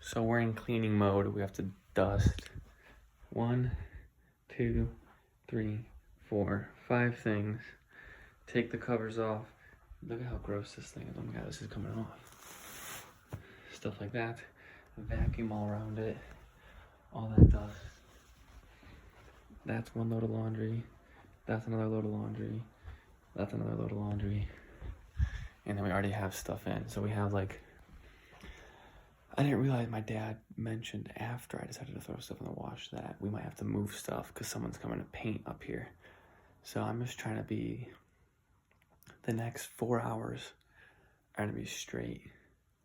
So we're in cleaning mode. We have to dust 1, 2, 3, 4, 5 things. Take the covers off. Look at how gross this thing is. Oh my god, this is coming off. Stuff like that. Vacuum all around it. All that dust. That's one load of laundry. That's another load of laundry. That's another load of laundry. And then we already have stuff in. So we have like, I didn't realize my dad mentioned after I decided to throw stuff in the wash that we might have to move stuff because someone's coming to paint up here. So I'm just trying to be, the next 4 hours are gonna be straight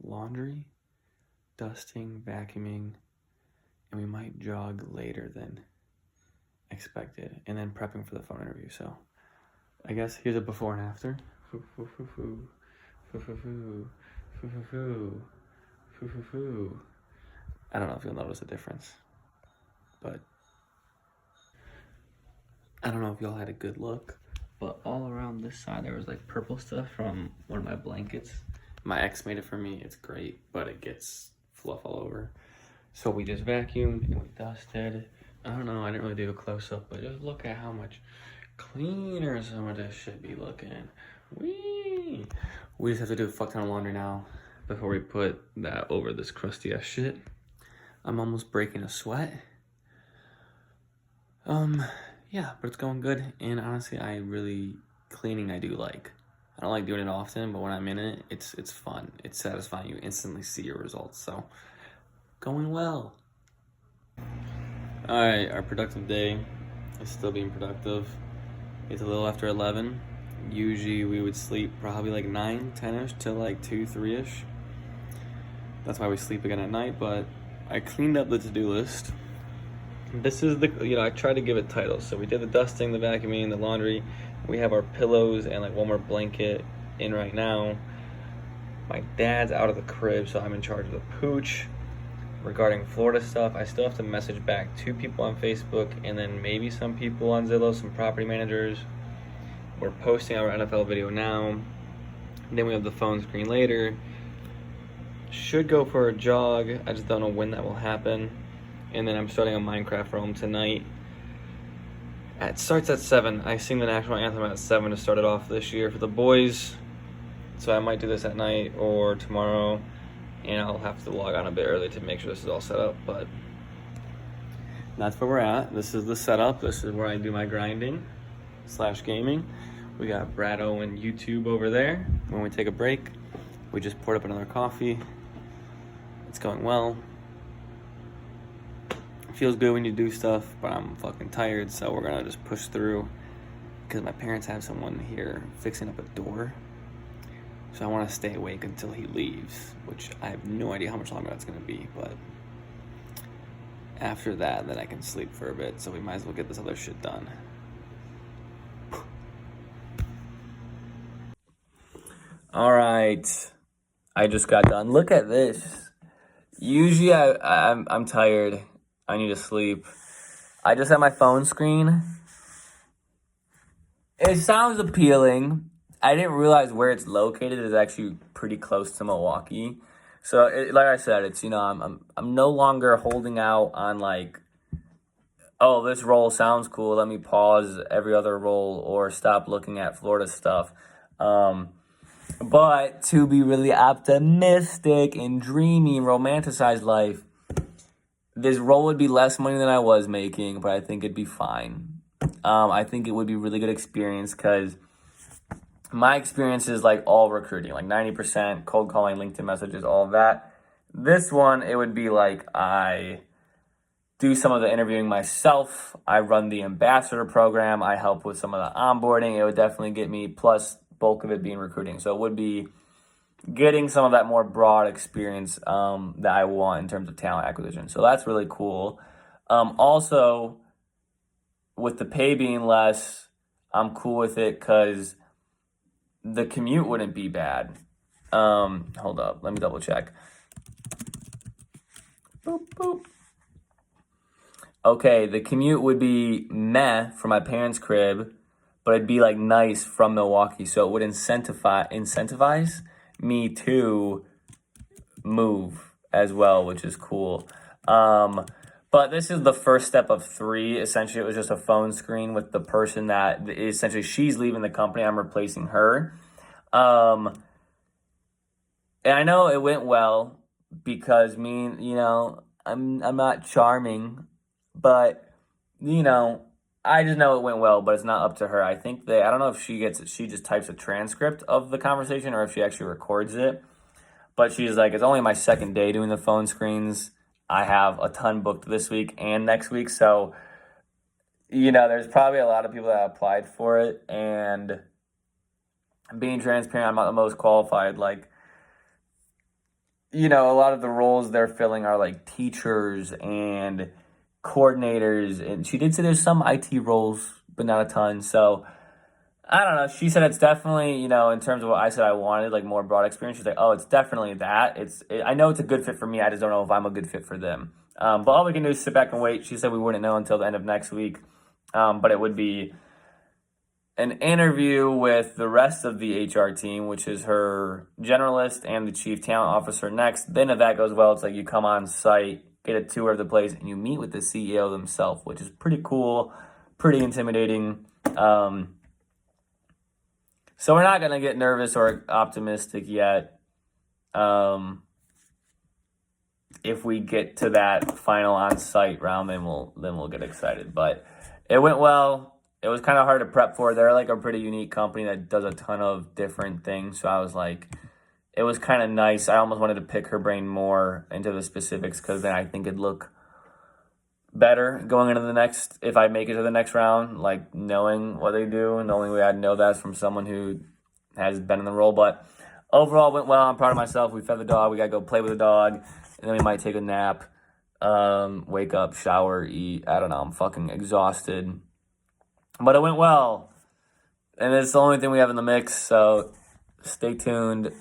laundry, dusting, vacuuming, and we might jog later than expected, and then prepping for the phone interview. So I guess here's a before and after. I don't know if you'll notice a difference, but I don't know if y'all had a good look, but all around this side there was like purple stuff from one of my blankets. My ex made it for me. It's great, but it gets fluff all over. So we just vacuumed and we dusted. I don't know, I didn't really do a close-up, but just look at how much cleaner some of this should be looking. Whee! We just have to do a fuck ton of laundry now before we put that over this crusty ass shit. I'm almost breaking a sweat. Yeah, but it's going good. And honestly, cleaning I do like. I don't like doing it often, but when I'm in it, it's fun. It's satisfying. You instantly see your results. So, going well. All right, our productive day is still being productive. It's a little after 11. Usually we would sleep probably like 9, 10-ish to like 2, 3-ish. That's why we sleep again at night, but I cleaned up the to-do list. This is I tried to give it titles. So we did the dusting, the vacuuming, the laundry. We have our pillows and like one more blanket in right now. My dad's out of the crib, so I'm in charge of the pooch. Regarding Florida stuff, I still have to message back 2 people on Facebook and then maybe some people on Zillow, some property managers. We're posting our NFL video now. Then we have the phone screen later. Should go for a jog. I just don't know when that will happen. And then I'm starting a Minecraft roam tonight. It starts at 7. I sing the national anthem at 7 to start it off this year for the boys. So I might do this at night or tomorrow. And I'll have to log on a bit early to make sure this is all set up. But that's where we're at. This is the setup. This is where I do my grinding / gaming. We got Brad Owen YouTube over there. When we take a break, we just poured up another coffee. It's going well. It feels good when you do stuff, but I'm fucking tired, so we're gonna just push through because my parents have someone here fixing up a door. So I want to stay awake until he leaves, which I have no idea how much longer that's gonna be, but after that, then I can sleep for a bit, so we might as well get this other shit done. All right, I just got done. Look at this. Usually I'm tired. I need to sleep. I just have my phone screen. It sounds appealing. I didn't realize where it's located is actually pretty close to Milwaukee. So like I said, it's I'm no longer holding out on like, oh, this roll sounds cool, let me pause every other roll or stop looking at Florida stuff. But to be really optimistic and dreamy and romanticize life, this roll would be less money than I was making, but I think it'd be fine. I think it would be a really good experience because my experience is like all recruiting, like 90% cold calling, LinkedIn messages, all of that. This one, it would be like I do some of the interviewing myself. I run the ambassador program. I help with some of the onboarding. It would definitely get me, plus bulk of it being recruiting. So it would be getting some of that more broad experience that I want in terms of talent acquisition. So that's really cool. Also, with the pay being less, I'm cool with it because the commute wouldn't be bad. Hold up, let me double check. Boop, boop. Okay, the commute would be meh from my parents' crib, but it'd be like nice from Milwaukee. So it would incentivize me to move as well, which is cool. But this is the first step of 3. Essentially, it was just a phone screen with the person that essentially she's leaving the company. I'm replacing her. And I know it went well because I'm not charming, but I just know it went well, but it's not up to her. I don't know if she just types a transcript of the conversation or if she actually records it. But she's like, it's only my second day doing the phone screens. I have a ton booked this week and next week. So, there's probably a lot of people that applied for it. And being transparent, I'm not the most qualified. Like, a lot of the roles they're filling are like teachers and coordinators. And she did say there's some IT roles, but not a ton. So, I don't know. She said it's definitely, in terms of what I said I wanted, like more broad experience. She's like, oh, it's definitely that. I know it's a good fit for me. I just don't know if I'm a good fit for them. But all we can do is sit back and wait. She said we wouldn't know until the end of next week. But it would be an interview with the rest of the HR team, which is her generalist and the chief talent officer next. Then if that goes well, it's like you come on site, get a tour of the place, and you meet with the CEO themselves, which is pretty cool, pretty intimidating. So we're not going to get nervous or optimistic yet. If we get to that final on-site round, then we'll get excited. But it went well. It was kind of hard to prep for. They're like a pretty unique company that does a ton of different things. So I was like, it was kind of nice. I almost wanted to pick her brain more into the specifics because then I think it'd look better going into if I make it to the next round, like knowing what they do. And the only way I'd know that is from someone who has been in the role. But overall, it went well. I'm proud of myself. We fed the dog. We got to go play with the dog. And then we might take a nap, wake up, shower, eat. I don't know. I'm fucking exhausted. But it went well. And it's the only thing we have in the mix. So stay tuned.